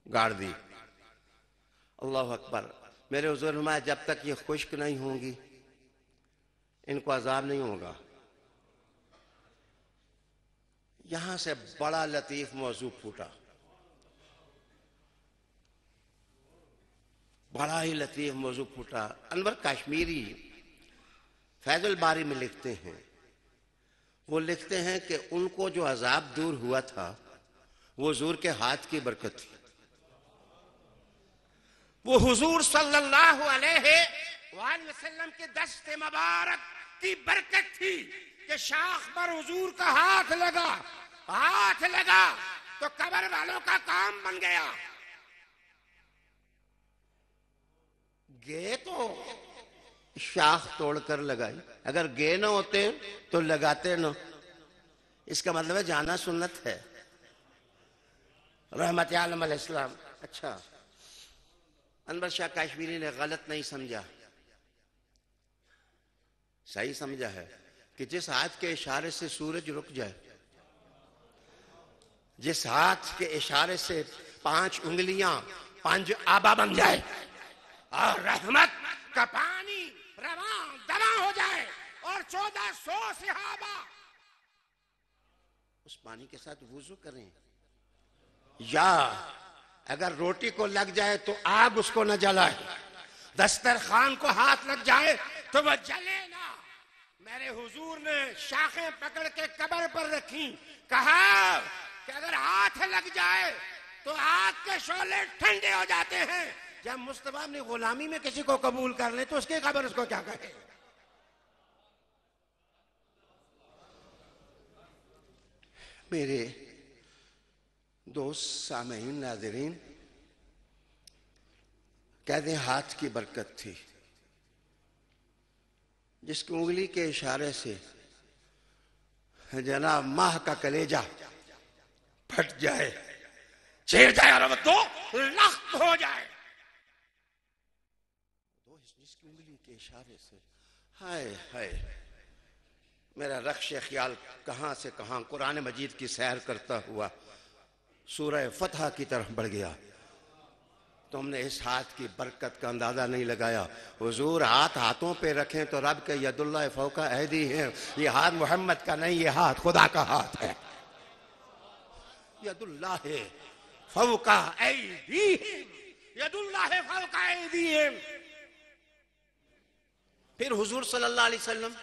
گاڑ دی. اللہ اکبر. میرے حضور فرمایا جب تک یہ خشک نہیں ہوں گی ان کو عذاب نہیں ہوگا. یہاں سے بڑا لطیف موضوع پھوٹا، بڑا ہی لطیف موضوع پھوٹا. انور کشمیری فیض الباری میں لکھتے ہیں، وہ لکھتے ہیں کہ ان کو جو عذاب دور ہوا تھا وہ حضور کے ہاتھ کی برکت تھی. وہ حضور صلی اللہ علیہ وآلہ وسلم کے دست مبارک کی برکت تھی کہ شاخ پر حضور کا ہاتھ لگا تو قبر والوں کا کام بن گیا. گے تو شاخ توڑ کر لگائی، اگر گے نہ ہوتے تو لگاتے نہ. اس کا مطلب ہے جانا سنت ہے. رحمت عالم علیہ السلام. اچھا، انور شاہ کشمیری نے غلط نہیں سمجھا، صحیح سمجھا ہے کہ جس ہاتھ کے اشارے سے سورج رک جائے، جس ہاتھ کے اشارے سے 5 انگلیاں 5 آبا بن جائے اور رحمت کا پانی رواں دواں ہو جائے اور 1400 صحابہ اس پانی کے ساتھ وضو کریں، یا اگر روٹی کو لگ جائے تو آگ اس کو نہ جلائے، دسترخوان کو ہاتھ لگ جائے تو وہ جلے نہ. میرے حضور نے شاخیں پکڑ کے قبر پر رکھی، کہا کہ اگر ہاتھ لگ جائے تو آگ کے شعلے ٹھنڈے ہو جاتے ہیں. جب مصطفیٰ اپنی غلامی میں کسی کو قبول کر لے تو اس کی قبر اس کو کیا کہے. میرے دوست سامعین ناظرین، کہتے ہیں ہاتھ کی برکت تھی. جس کی انگلی کے اشارے سے جناب ماہ کا کلیجہ پھٹ جائے، چیر جائے اور وہ 2 لخت ہو جائے، جس کی انگلی کے اشارے سے. ہائے ہائے، میرا رخش خیال کہاں سے کہاں قرآن مجید کی سیر کرتا ہوا سورہ فتح کی طرف بڑھ گیا. تم نے اس ہاتھ کی برکت کا اندازہ نہیں لگایا. حضور ہاتھوں پہ رکھیں تو رب کے ید اللہ فوق ایدیہم، یہ ہاتھ محمد کا نہیں، یہ ہاتھ خدا کا ہاتھ ہے. ید اللہ فوق ایدیہم، ید اللہ فوق ایدیہم. پھر حضور صلی اللہ علیہ وسلم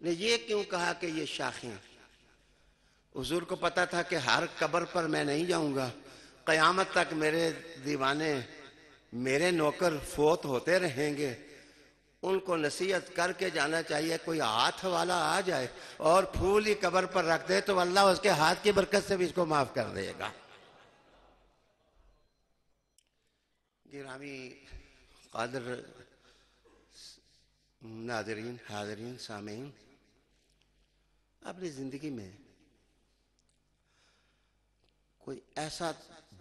نے یہ کیوں کہا کہ یہ شاخیں؟ حضور کو پتا تھا کہ ہر قبر پر میں نہیں جاؤں گا، قیامت تک میرے دیوانے، میرے نوکر فوت ہوتے رہیں گے. ان کو نصیحت کر کے جانا چاہیے. کوئی ہاتھ والا آ جائے اور پھول ہی قبر پر رکھ دے تو اللہ اس کے ہاتھ کی برکت سے بھی اس کو معاف کر دے گا. گرامی قادر ناظرین، حاضرین، سامعین، اپنی زندگی میں کوئی ایسا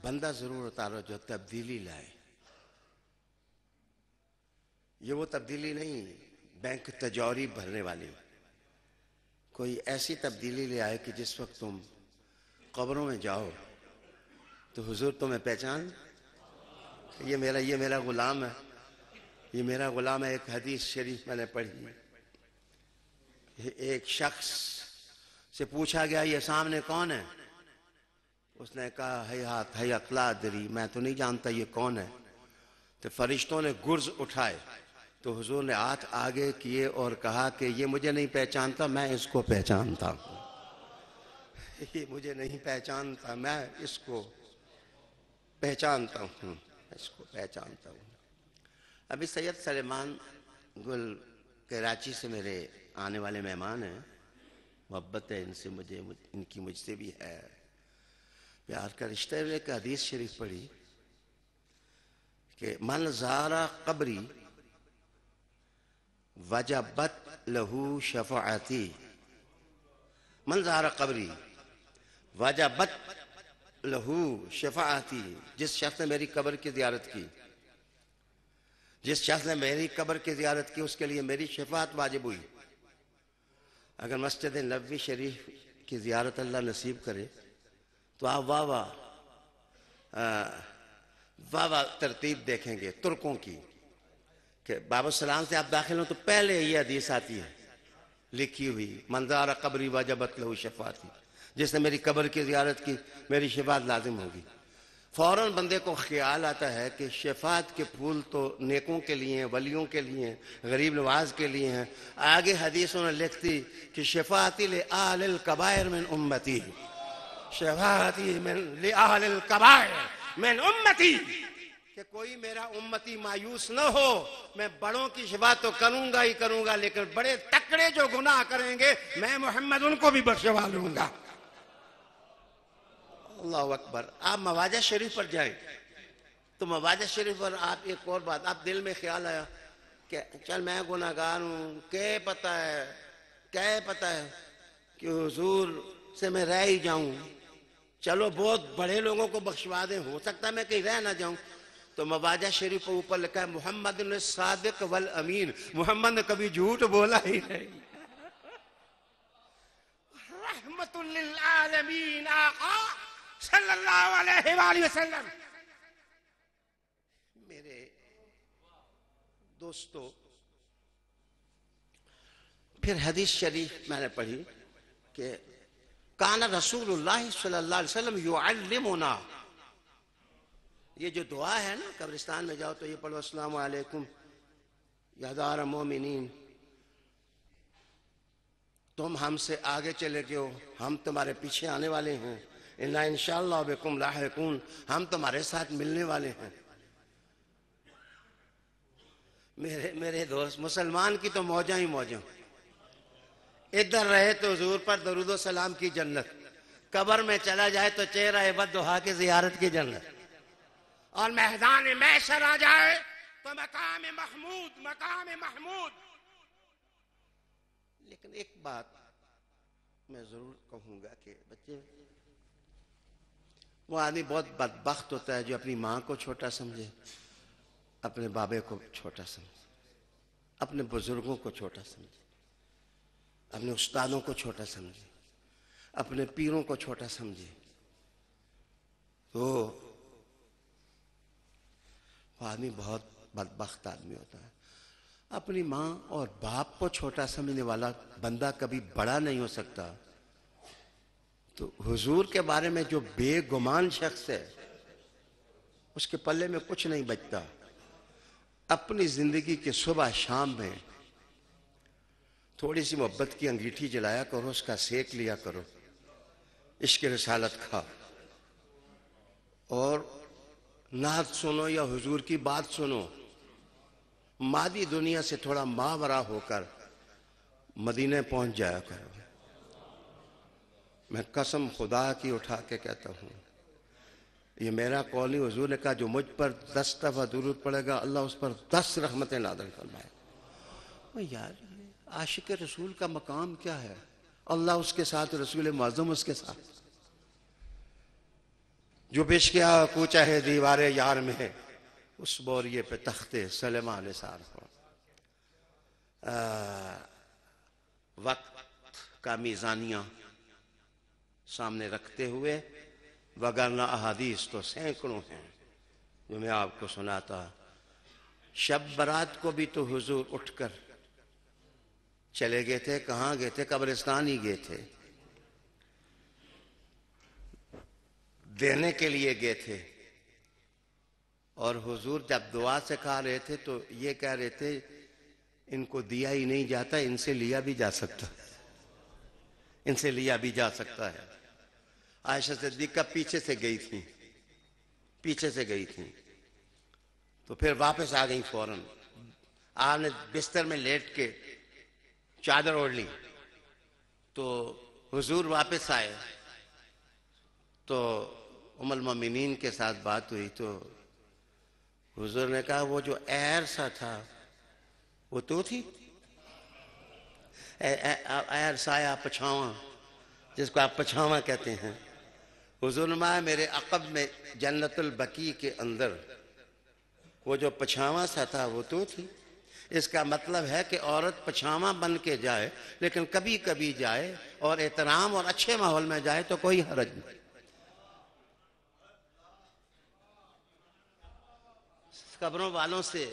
بندہ ضرور اتارو جو تبدیلی لائے. یہ وہ تبدیلی نہیں بینک تجوری بھرنے والی، کوئی ایسی تبدیلی لے آئے کہ جس وقت تم قبروں میں جاؤ تو حضور تمہیں پہچان، یہ میرا غلام ہے، یہ میرا غلام ہے. ایک حدیث شریف میں نے پڑھی، ایک شخص سے پوچھا گیا یہ سامنے کون ہے؟ اس نے کہا ہیہات ہیہات لا ادری، میں تو نہیں جانتا یہ کون ہے. تو فرشتوں نے گرز اٹھائے تو حضور نے ہاتھ آگے کیے اور کہا کہ یہ مجھے نہیں پہچانتا، میں اس کو پہچانتا ہوں. یہ مجھے نہیں پہچانتا، میں اس کو پہچانتا ہوں، اس کو پہچانتا ہوں. ابھی سید سلیمان گل کراچی سے میرے آنے والے مہمان ہیں، محبت ہے ان سے، مجھے ان کی مجھ سے بھی ہے پیار کا رشتہ. ایک حدیث شریف پڑھی کہ من زارا قبری وجبت لہو شفاعتی. من زارا قبری وجبت لہو شفاعتی، جس شخص نے میری قبر کی زیارت کی، جس شخص نے میری قبر کی زیارت کی اس کے لیے میری شفاعت واجب ہوئی. اگر مسجد نبوی شریف کی زیارت اللہ نصیب کرے تو آپ واہ واہ ترتیب دیکھیں گے ترکوں کی کہ باب السلام سے آپ داخل ہوں تو پہلے یہ حدیث آتی ہے لکھی ہوئی، من زار قبری وجبت لہو شفاعتی، جس نے میری قبر کی زیارت کی میری شفاعت لازم ہوگی. فوراً بندے کو خیال آتا ہے کہ شفاعت کے پھول تو نیکوں کے لیے ہیں، ولیوں کے لیے ہیں، غریب نواز کے لیے ہیں. آگے حدیثوں نے لکھتی کہ شفاعتی لآل الکبائر من امتی، شفاعتی لآل الکبائر من امتی، کہ کوئی میرا امتی مایوس نہ ہو، میں بڑوں کی شفاعت تو کروں گا ہی کروں گا، لیکن بڑے تکڑے جو گناہ کریں گے میں محمد ان کو بھی بخشوا لوں گا. اللہ اکبر. آپ مواجہ شریف پر جائیں تو مواجہ شریف پر آپ ایک اور بات، آپ دل میں خیال آیا کہ چل میں گناہگار ہوں، کیا پتہ ہے کہ حضور سے میں رہ ہی جاؤں، چلو بہت بڑے لوگوں کو بخشوا دیں، ہو سکتا ہے میں کہیں رہ نہ جاؤں. تو مواجہ شریف پر اوپر لکھا ہے محمد الصادق والامین، محمد نے کبھی جھوٹ بولا ہی نہیں. رحمت للعالمین آقا صلی اللہ علیہ وآلہ وسلم. میرے دوستو، پھر حدیث شریف میں نے پڑھی کہ کان رسول اللہ صلی اللہ علیہ وسلم یعلمنا، یہ جو دعا ہے نا قبرستان میں جاؤ تو یہ پڑھو السلام علیکم یا دار مومنین، تم ہم سے آگے چلے گئے ہو، ہم تمہارے پیچھے آنے والے ہیں، انا انشاءاللہ بکم لاحقون، ہم تمہارے ساتھ ملنے والے ہیں. میرے دوست، مسلمان کی تو موجاں ہی موجاں، ادھر رہے تو حضور پر درود و سلام کی جنت، قبر میں چلا جائے تو چہرہ بددعا کی زیارت کی جنت، اور میدان محشر آ جائے تو مقام محمود. لیکن ایک بات میں ضرور کہوں گا کہ بچے، وہ آدمی بہت بدبخت ہوتا ہے جو اپنی ماں کو چھوٹا سمجھے، اپنے بابے کو چھوٹا سمجھے، اپنے بزرگوں کو چھوٹا سمجھے، اپنے استادوں کو چھوٹا سمجھے، اپنے پیروں کو چھوٹا سمجھے. تو وہ آدمی بہت بدبخت آدمی ہوتا ہے. اپنی ماں اور باپ کو چھوٹا سمجھنے والا بندہ کبھی بڑا نہیں ہو سکتا. تو حضور کے بارے میں جو بے گمان شخص ہے اس کے پلے میں کچھ نہیں بچتا. اپنی زندگی کے صبح شام میں تھوڑی سی محبت کی انگیٹھی جلایا کرو، اس کا سیک لیا کرو، عشق رسالت کھا، اور نعت سنو یا حضور کی بات سنو، مادی دنیا سے تھوڑا ماورا ہو کر مدینے پہنچ جایا کرو۔ میں قسم خدا کی اٹھا کے کہتا ہوں، یہ میرا قول نہیں، حضور نے کہا جو مجھ پر 10 دفعہ درود پڑے گا اللہ اس پر 10 رحمتیں نازل فرمائے۔ یار عاشق رسول کا مقام کیا ہے؟ اللہ اس کے ساتھ، رسول معظم اس کے ساتھ۔ جو بشکیا کوچہ ہے دیوار یار میں، اس بوریے پہ تخت سلیمان نثار ہو۔ وقت کا میزانیہ سامنے رکھتے ہوئے، وگرنہ احادیث تو سینکڑوں ہیں جو میں آپ کو سناتا۔ شب برات کو بھی تو حضور اٹھ کر چلے گئے تھے۔ کہاں گئے تھے؟ قبرستان ہی گئے تھے، دینے کے لیے گئے تھے۔ اور حضور جب دعا سکھا رہے تھے تو یہ کہہ رہے تھے ان کو دیا ہی نہیں جاتا، ان سے لیا بھی جا سکتا ہے، ان سے لیا بھی جا سکتا ہے۔ عائشہ صدیقہ پیچھے سے گئی تھی تو پھر واپس آ گئی فوراً۔ آپ نے بستر میں لیٹ کے چادر اوڑھ لی تو حضور واپس آئے تو ام المومنین کے ساتھ بات ہوئی تو حضور نے کہا وہ جو ایر سا تھا وہ تو تھی؟ ایر سایہ پچھاواں، جس کو آپ پچھاواں کہتے ہیں۔ حضور نے کہا میرے عقب میں جنت البقیع کے اندر وہ جو پچھاواں سا تھا وہ تو تھی۔ اس کا مطلب ہے کہ عورت پچھاواں بن کے جائے لیکن کبھی کبھی جائے اور احترام اور اچھے ماحول میں جائے تو کوئی حرج نہیں۔ قبروں والوں سے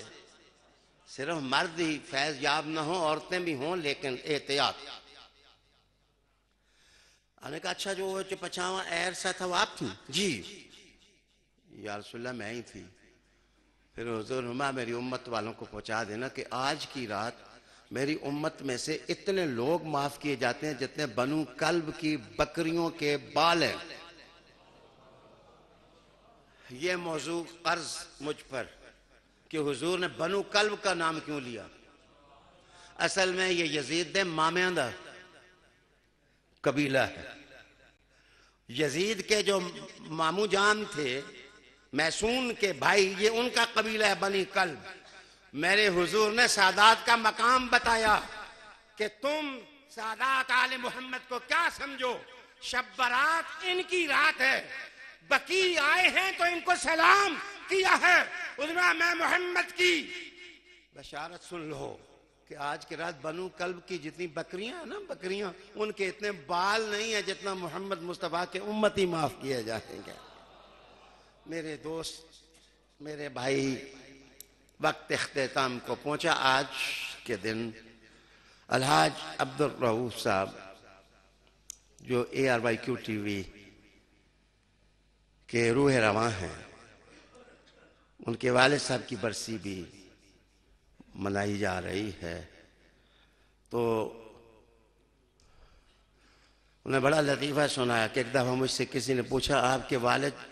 صرف مرد ہی فیض یاب نہ ہوں، عورتیں بھی ہوں، لیکن احتیاط۔ میں نے کہا اچھا جو پچھاواں ایر سا تھا وہ آپ تھی؟ جی یا رسول اللہ میں ہی تھی۔ پھر حضور فرمایا میری امت والوں کو پہنچا دینا کہ آج کی رات میری امت میں سے اتنے لوگ معاف کیے جاتے ہیں جتنے بنو کلب کی بکریوں کے بال ہیں۔ یہ موضوع عرض مجھ پر کہ حضور نے بنو کلب کا نام کیوں لیا؟ اصل میں یہ یزید دے مامیاں دا قبیلہ ہے۔ یزید کے جو مامو جان تھے میسون کے بھائی، یہ ان کا قبیلہ ہے بنی کلب۔ میرے حضور نے سادات کا مقام بتایا کہ تم سادات آل محمد کو کیا سمجھو، شب برات ان کی رات ہے، بقی آئے ہیں تو ان کو سلام کیا ہے۔ میں محمد کی بشارت سن لو کہ آج کی رات بنو کلب کی جتنی بکریاں ہیں نا، بکریاں ان کے اتنے بال نہیں ہیں جتنا محمد مصطفیٰ کے امتی معاف کیے جائیں گے۔ میرے دوست، میرے بھائی، وقت اختتام کو پہنچا۔ آج کے دن الحاج عبدالرؤوف صاحب جو ARYQ TV کے روح رواں ہیں، ان کے والد صاحب کی برسی بھی منائی جا رہی ہے۔ تو انہیں بڑا لطیفہ سنایا کہ ایک دفعہ مجھ سے کسی نے پوچھا آپ کے والد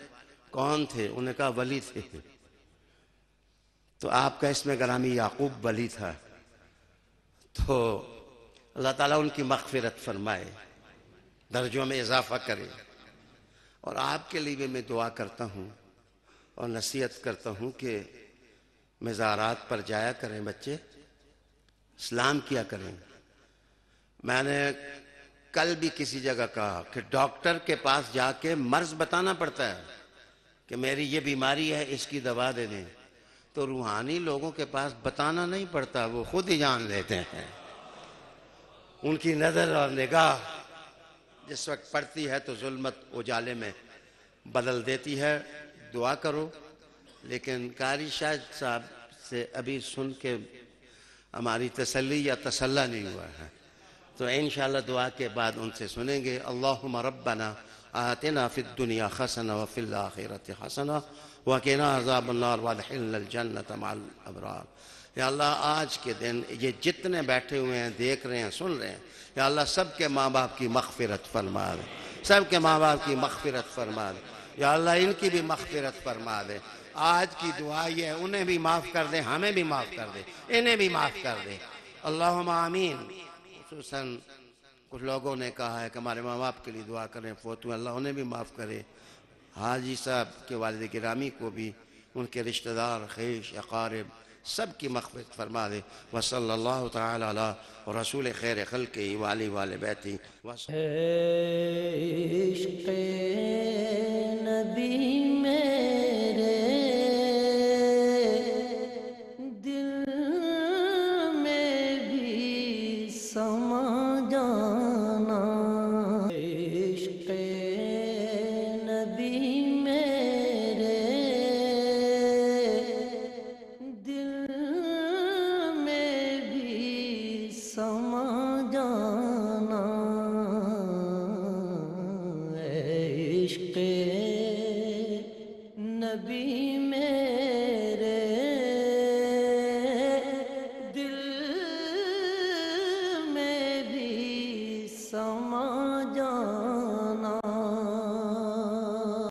کون تھے؟ انہوں نے کہا ولی تھے۔ تو آپ کا اسم گرامی یعقوب ولی تھا۔ تو اللہ تعالیٰ ان کی مغفرت فرمائے، درجوں میں اضافہ کرے۔ اور آپ کے لیے بھی میں دعا کرتا ہوں اور نصیحت کرتا ہوں کہ مزارات پر جایا کریں بچے، اسلام کیا کریں۔ میں نے کل بھی کسی جگہ کہا کہ ڈاکٹر کے پاس جا کے مرض بتانا پڑتا ہے کہ میری یہ بیماری ہے، اس کی دوا دے دیں، تو روحانی لوگوں کے پاس بتانا نہیں پڑتا، وہ خود ہی جان لیتے ہیں۔ ان کی نظر اور نگاہ جس وقت پڑتی ہے تو ظلمت اجالے میں بدل دیتی ہے۔ دعا کرو۔ لیکن قاری شاہد صاحب سے ابھی سن کے ہماری تسلی یا تسلی نہیں ہوا ہے، تو انشاءاللہ دعا کے بعد ان سے سنیں گے۔ اللہم ربنا آتنا فی الدنیا حسنہ وفی الآخرۃ حسنہ وقنا عذاب النار وادخلنا الجنۃ مع الابرار۔ یا اللہ آج کے دن یہ جتنے بیٹھے ہوئے ہیں، دیکھ رہے ہیں، سن رہے ہیں، یا اللہ سب کے ماں باپ کی مغفرت فرما دے، سب کے ماں باپ کی مغفرت فرما دے، یا اللہ ان کی بھی مغفرت فرما دے۔ آج کی دعا یہ ہے انہیں بھی معاف کر دے، ہمیں بھی معاف کر دے، انہیں بھی معاف کر دے، اللہم آمین۔ خصوصاً کچھ لوگوں نے کہا ہے کہ ہمارے ماں باپ کے لیے دعا کریں، فوت ہوئے، اللہ انہیں بھی معاف کرے، حاجی صاحب کے والد گرامی کو بھی، ان کے رشتہ دار، خیش، اقارب، سب کی مغفرت فرما دے۔ وصلی اللہ تعالی علی رسول خیر خلقہ وآلہ وآل بیتہ۔ عشق نبی میرے دل میں بھی سما جانا، عشق نبی میرے دل میں بھی سما جانا، عشق نبی میرے دل میں بھی سما جانا۔